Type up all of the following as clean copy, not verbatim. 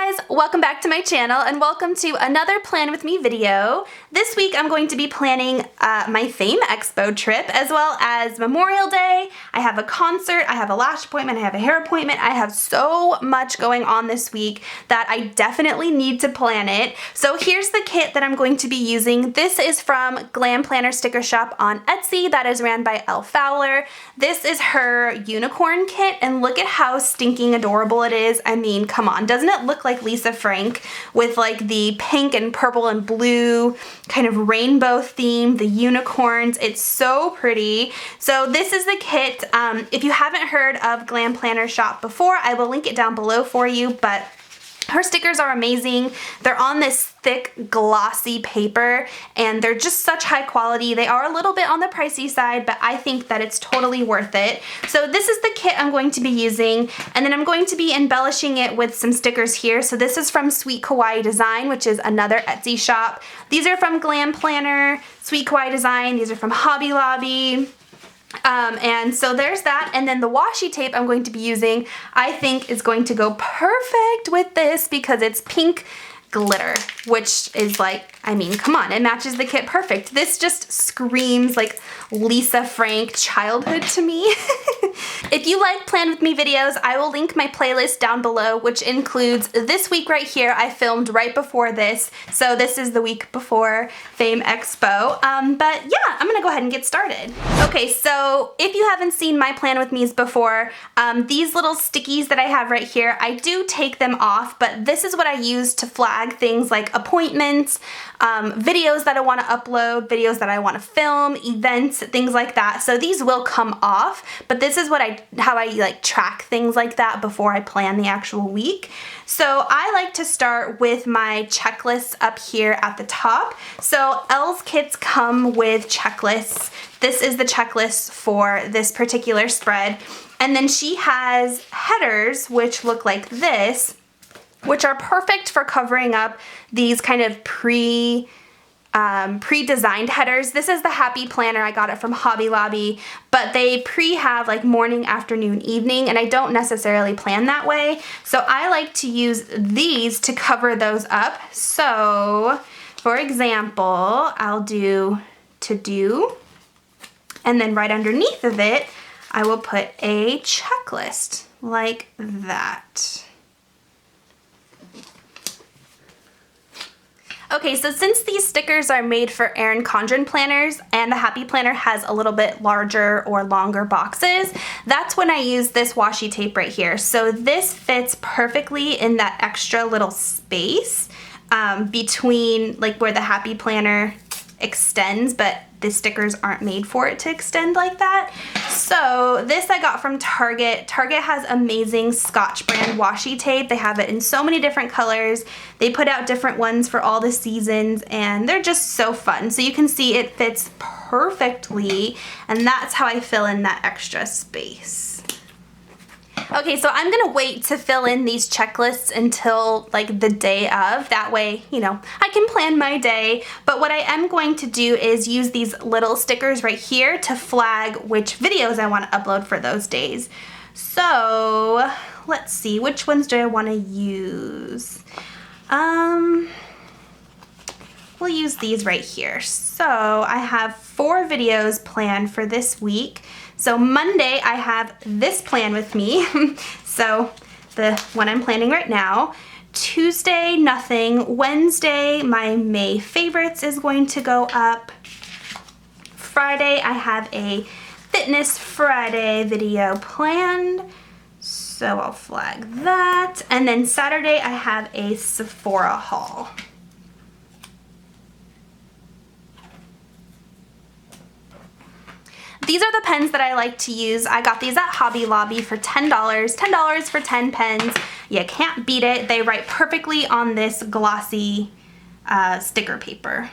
guys, welcome back to my channel and welcome to another Plan With Me video. This week I'm going to be planning my PHAMExpo trip as well as Memorial Day. I have a concert, I have a lash appointment, I have a hair appointment. I have so much going on this week that I definitely need to plan it. So here's the kit that I'm going to be using. This is from Glam Planner Sticker Shop on Etsy that is ran by Elle Fowler. This is her unicorn kit and look at how stinking adorable it is. I mean, come on, doesn't it look like Lisa Frank with like the pink and purple and blue kind of rainbow theme, the unicorns? It's so pretty. So this is the kit. If you haven't heard of Glam Planner Shop before, I will link it down below for you, but her stickers are amazing. They're on this thick glossy paper and they're just such high quality. They are a little bit on the pricey side, but I think that it's totally worth it. So this is the kit I'm going to be using, and then I'm going to be embellishing it with some stickers here. So this is from Sweet Kawaii Design, which is another Etsy shop. These are from Glam Planner, Sweet Kawaii Design. These are from Hobby Lobby. And so there's that, and then the washi tape I'm going to be using I think is going to go perfect with this because it's pink glitter, which is like, I mean, come on, it matches the kit perfect. This just screams like Lisa Frank childhood to me. If you like Plan With Me videos, I will link my playlist down below, which includes this week right here. I filmed right before this, so this is the week before PHAMExpo. But yeah, I'm gonna go ahead and get started. Okay, so if you haven't seen my Plan With Me's before, these little stickies that I have right here, I do take them off, but this is what I use to flag things like appointments, videos that I want to upload, videos that I want to film, events, things like that. So these will come off, but this is how I like track things like that before I plan the actual week. So I like to start with my checklists up here at the top. So Elle's kits come with checklists. This is the checklist for this particular spread. And then she has headers which look like this, which are perfect for covering up these kind of pre-designed headers. This is the Happy Planner. I got it from Hobby Lobby, but they have like morning, afternoon, evening, and I don't necessarily plan that way. So I like to use these to cover those up. So for example, I'll do to do, and then right underneath of it, I will put a checklist like that. Okay, so since these stickers are made for Erin Condren planners and the Happy Planner has a little bit larger or longer boxes, that's when I use this washi tape right here. So this fits perfectly in that extra little space between like where the Happy Planner extends, but the stickers aren't made for it to extend like that. So this I got from Target. Target has amazing Scotch brand washi tape. They have it in so many different colors. They put out different ones for all the seasons and they're just so fun. So you can see it fits perfectly, and that's how I fill in that extra space. Okay, so I'm gonna wait to fill in these checklists until like the day of. That way, you know, I can plan my day. But what I am going to do is use these little stickers right here to flag which videos I want to upload for those days. So let's see, which ones do I want to use? We'll use these right here. So I have 4 videos planned for this week. So Monday I have this Plan With Me, so the one I'm planning right now. Tuesday, nothing. Wednesday, my May favorites is going to go up. Friday, I have a Fitness Friday video planned, so I'll flag that. And then Saturday, I have a Sephora haul. These are the pens that I like to use. I got these at Hobby Lobby for $10. $10 for 10 pens. You can't beat it. They write perfectly on this glossy sticker paper.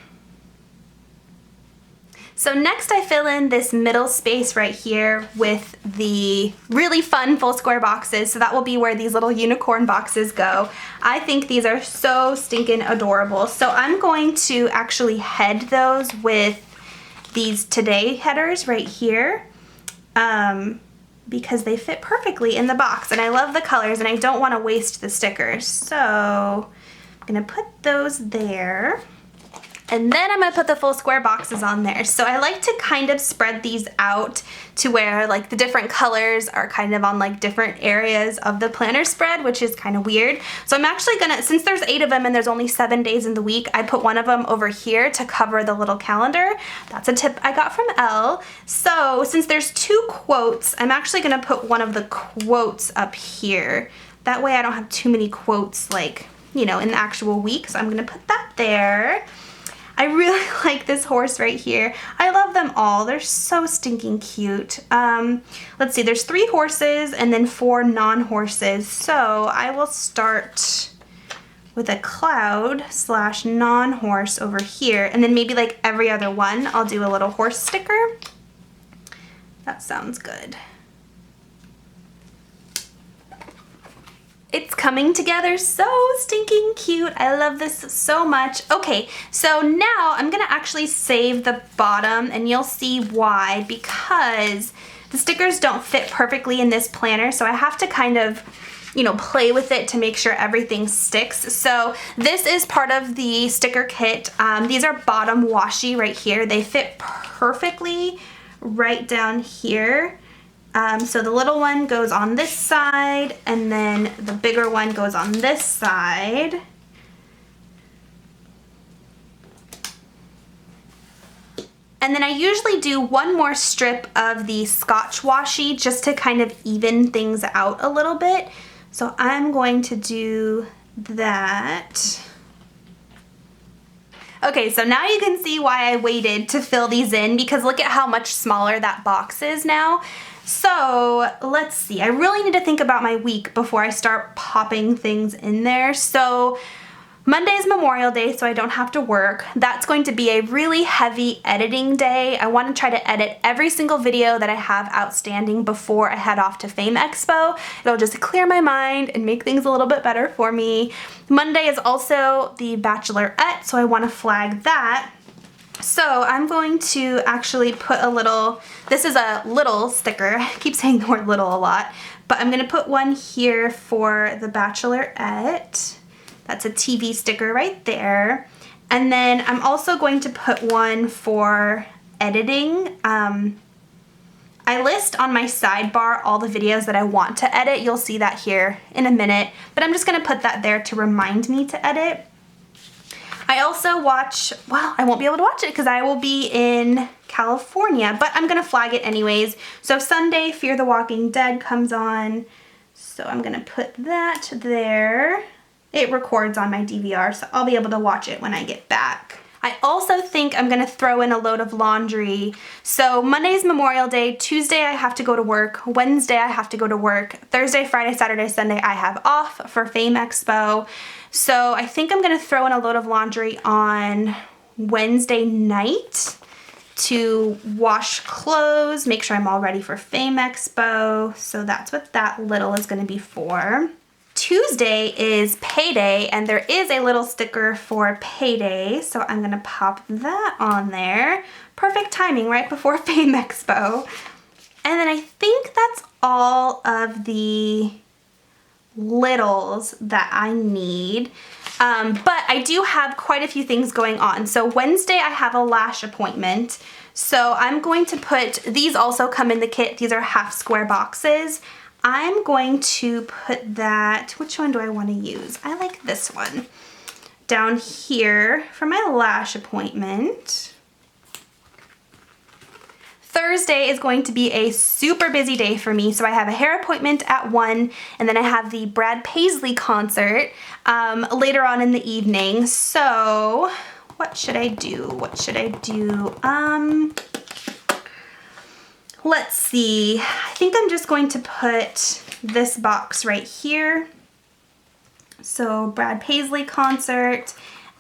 So next I fill in this middle space right here with the really fun full square boxes. So that will be where these little unicorn boxes go. I think these are so stinking adorable. So I'm going to actually head those with these today headers right here. because they fit perfectly in the box, and I love the colors and I don't want to waste the stickers. So I'm gonna put those there. And then I'm gonna put the full square boxes on there. So I like to kind of spread these out to where like the different colors are kind of on like different areas of the planner spread, which is kind of weird. So I'm actually gonna, since there's 8 of them and there's only 7 days in the week, I put one of them over here to cover the little calendar. That's a tip I got from Elle. So since there's 2 quotes, I'm actually gonna put one of the quotes up here. That way I don't have too many quotes like, you know, in the actual week. So I'm gonna put that there. I really like this horse right here. I love them all. They're so stinking cute. Let's see, there's 3 horses and then 4 non-horses. So I will start with a cloud / non-horse over here. And then maybe like every other one, I'll do a little horse sticker. That sounds good. It's coming together so stinking cute. I love this so much. Okay, so now I'm gonna actually save the bottom and you'll see why, because the stickers don't fit perfectly in this planner, so I have to kind of, you know, play with it to make sure everything sticks. So this is part of the sticker kit. These are bottom washi right here. They fit perfectly right down here. So the little one goes on this side, and then the bigger one goes on this side. And then I usually do one more strip of the Scotch washi just to kind of even things out a little bit. So I'm going to do that. Okay, so now you can see why I waited to fill these in, because look at how much smaller that box is now. So let's see, I really need to think about my week before I start popping things in there. So Monday's Memorial Day, so I don't have to work. That's going to be a really heavy editing day. I want to try to edit every single video that I have outstanding before I head off to PHAMExpo. It'll just clear my mind and make things a little bit better for me. Monday is also the Bachelorette, so I want to flag that. So I'm going to actually put a little, this is a little sticker, I keep saying the word little a lot, but I'm gonna put one here for the Bachelorette. That's a TV sticker right there. And then I'm also going to put one for editing. I list on my sidebar all the videos that I want to edit. You'll see that here in a minute, but I'm just gonna put that there to remind me to edit. I also watch, well, I won't be able to watch it because I will be in California, but I'm gonna flag it anyways. So Sunday, Fear the Walking Dead comes on. So I'm gonna put that there. It records on my DVR, so I'll be able to watch it when I get back. I also think I'm gonna throw in a load of laundry. So Monday's Memorial Day, Tuesday I have to go to work, Wednesday I have to go to work, Thursday, Friday, Saturday, Sunday I have off for PHAMExpo. So I think I'm gonna throw in a load of laundry on Wednesday night to wash clothes, make sure I'm all ready for PHAMExpo. So that's what that little is gonna be for. Tuesday is payday, and there is a little sticker for payday, so I'm gonna pop that on there. Perfect timing right before PHAMExpo. And then I think that's all of the littles that I need. But I do have quite a few things going on. So Wednesday I have a lash appointment. So I'm going to put, these also come in the kit. These are half square boxes. I'm going to put that, which one do I want to use? I like this one. Down here for my lash appointment. Thursday is going to be a super busy day for me. So I have a hair appointment at 1, and then I have the Brad Paisley concert later on in the evening. So what should I do? What should I do? Let's see. I think I'm just going to put this box right here. So Brad Paisley concert,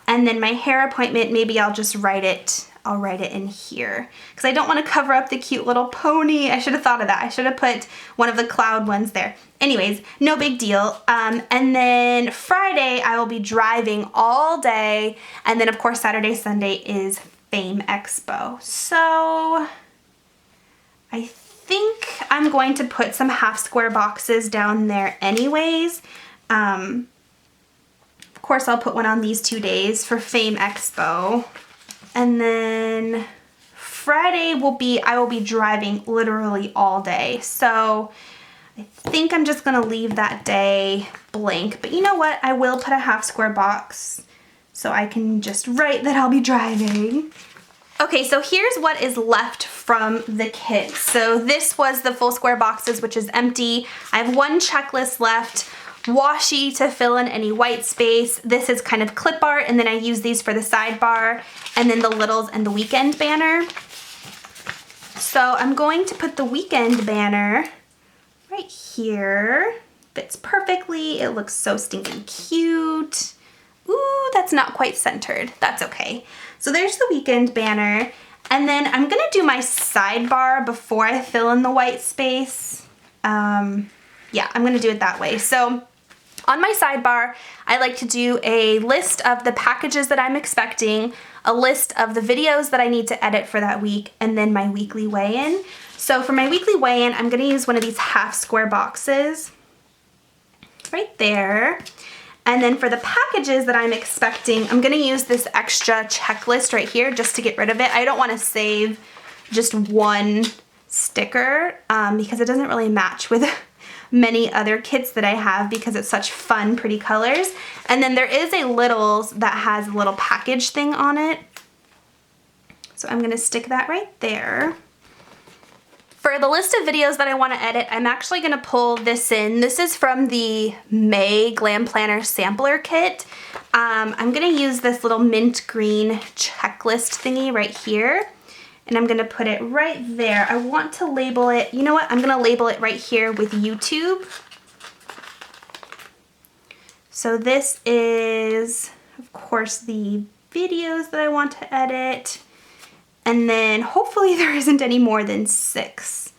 and then my hair appointment, maybe I'll just write it. I'll write it in here because I don't want to cover up the cute little pony. I should have thought of that. I should have put one of the cloud ones there. Anyways, no big deal. And then Friday I will be driving all day, and then of course Saturday, Sunday is PHAMExpo. So I think I'm going to put some half square boxes down there anyways. Of course, I'll put one on these 2 days for PHAMExpo. And then Friday I will be driving literally all day. So I think I'm just gonna leave that day blank. But you know what? I will put a half square box so I can just write that I'll be driving. Okay, so here's what is left from the kit. So this was the full square boxes, which is empty. I have one checklist left. Washi to fill in any white space. This is kind of clip art, and then I use these for the sidebar, and then the littles and the weekend banner. So I'm going to put the weekend banner right here. Fits perfectly. It looks so stinking cute. Ooh, that's not quite centered. That's okay. So there's the weekend banner, and then I'm gonna do my sidebar before I fill in the white space. Yeah, I'm gonna do it that way. So on my sidebar, I like to do a list of the packages that I'm expecting, a list of the videos that I need to edit for that week, and then my weekly weigh-in. So for my weekly weigh-in, I'm gonna use one of these half square boxes right there. And then for the packages that I'm expecting, I'm gonna use this extra checklist right here just to get rid of it. I don't wanna save just one sticker because it doesn't really match with many other kits that I have because it's such fun, pretty colors. And then there is a littles that has a little package thing on it. So I'm gonna stick that right there. For the list of videos that I want to edit, I'm actually going to pull this in. This is from the May Glam Planner Sampler Kit. I'm going to use this little mint green checklist thingy right here. And I'm going to put it right there. I want to label it, you know what? I'm going to label it right here with YouTube. So this is, of course, the videos that I want to edit. And then hopefully there isn't any more than 6.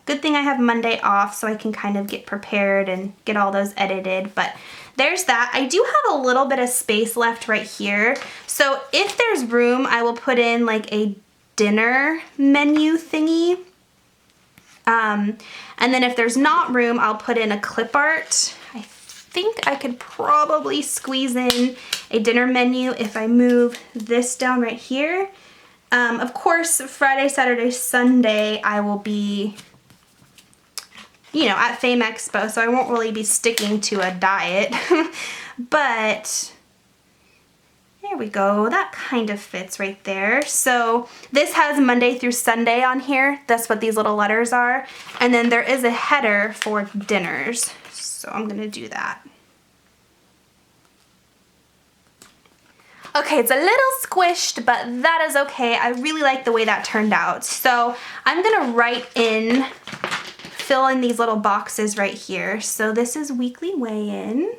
Good thing I have Monday off so I can kind of get prepared and get all those edited. But there's that. I do have a little bit of space left right here. So if there's room, I will put in like a dinner menu thingy. And then if there's not room, I'll put in a clip art. I think I could probably squeeze in a dinner menu if I move this down right here. Of course, Friday, Saturday, Sunday, I will be, you know, at PHAMExpo, so I won't really be sticking to a diet. But there we go. That kind of fits right there. So this has Monday through Sunday on here. That's what these little letters are. And then there is a header for dinners. So I'm going to do that. Okay, it's a little squished, but that is okay. I really like the way that turned out. So I'm gonna fill in these little boxes right here. So this is weekly weigh-in.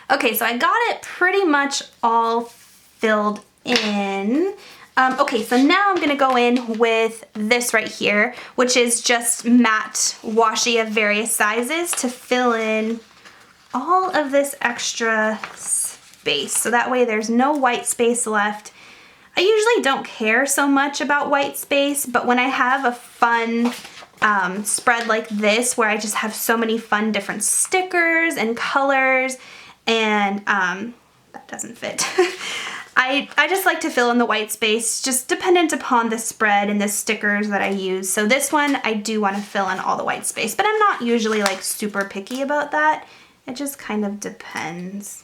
Okay, so I got it pretty much all filled in. Okay, so now I'm gonna go in with this right here, which is just matte washi of various sizes to fill in all of this extra space. So that way there's no white space left. I usually don't care so much about white space, but when I have a fun spread like this where I just have so many fun different stickers and colors and that doesn't fit. I just like to fill in the white space, just dependent upon the spread and the stickers that I use. So this one, I do want to fill in all the white space, but I'm not usually like super picky about that. It just kind of depends.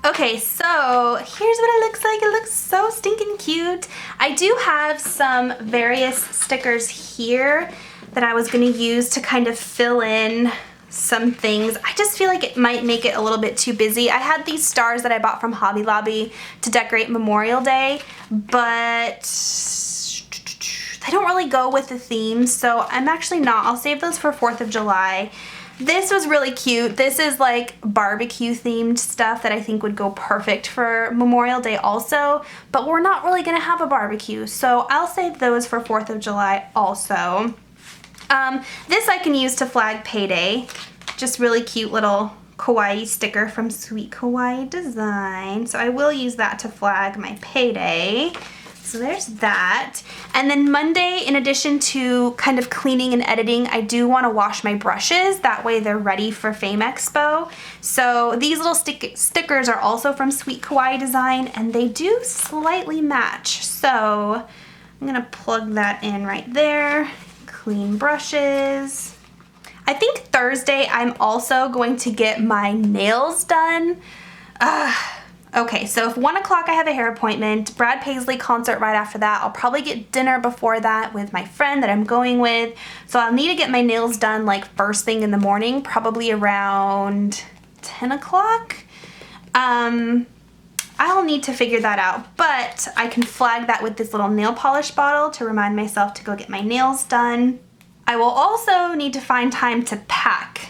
Okay, so here's what it looks like. It looks so stinking cute. I do have some various stickers here that I was gonna use to kind of fill in some things. I just feel like it might make it a little bit too busy. I had these stars that I bought from Hobby Lobby to decorate Memorial Day, but they don't really go with the theme, so I'm actually not. I'll save those for 4th of July. This was really cute. This is like barbecue themed stuff that I think would go perfect for Memorial Day also, but we're not really gonna have a barbecue, so I'll save those for 4th of July also. This I can use to flag payday. Just really cute little kawaii sticker from Sweet Kawaii Design. So I will use that to flag my payday. So there's that. And then Monday, in addition to kind of cleaning and editing, I do want to wash my brushes. That way they're ready for PHAMExpo. So these little stickers are also from Sweet Kawaii Design, and they do slightly match. So I'm gonna plug that in right there. Clean brushes. I think Thursday I'm also going to get my nails done. Okay, so if 1 o'clock I have a hair appointment, Brad Paisley concert right after that, I'll probably get dinner before that with my friend that I'm going with. So I'll need to get my nails done like first thing in the morning, probably around 10 o'clock. I'll need to figure that out, but I can flag that with this little nail polish bottle to remind myself to go get my nails done. I will also need to find time to pack.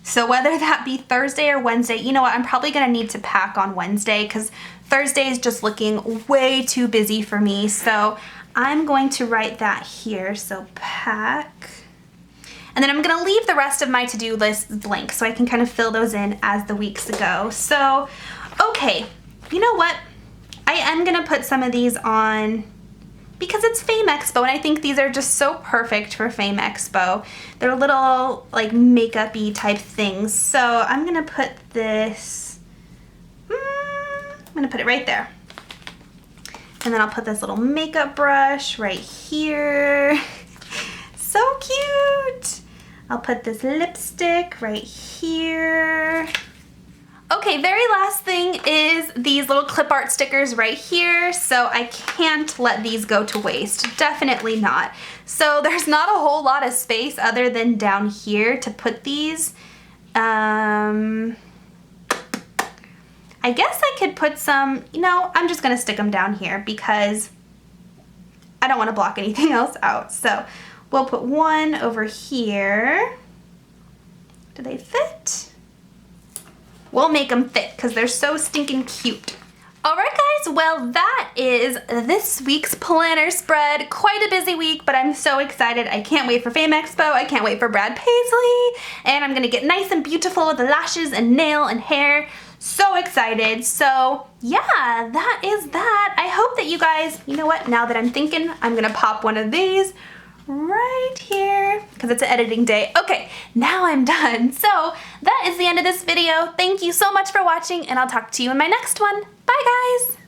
So whether that be Thursday or Wednesday, you know what, I'm probably gonna need to pack on Wednesday because Thursday is just looking way too busy for me. So I'm going to write that here, so pack. And then I'm gonna leave the rest of my to-do list blank so I can kind of fill those in as the weeks go. So, okay, you know what? I am gonna put some of these on because it's PHAMExpo, and I think these are just so perfect for PHAMExpo. They're little like makeup-y type things. So I'm gonna put this, I'm gonna put it right there. And then I'll put this little makeup brush right here. So cute. I'll put this lipstick right here. Okay, very last thing is these little clip art stickers right here. So I can't let these go to waste, definitely not. So there's not a whole lot of space other than down here to put these. I guess I could put some, you know, I'm just gonna stick them down here because I don't wanna block anything else out. So we'll put one over here. Do they fit? We'll make them fit because they're so stinking cute. All right, guys, well, that is this week's planner spread. Quite a busy week, but I'm so excited. I can't wait for PHAMExpo. I can't wait for Brad Paisley. And I'm gonna get nice and beautiful with the lashes and nail and hair. So excited. So yeah, that is that. I hope that you guys, you know what, now that I'm thinking, I'm gonna pop one of these right here because it's an editing day. Okay, now I'm done. So that is the end of this video. Thank you so much for watching, and I'll talk to you in my next one. Bye, guys.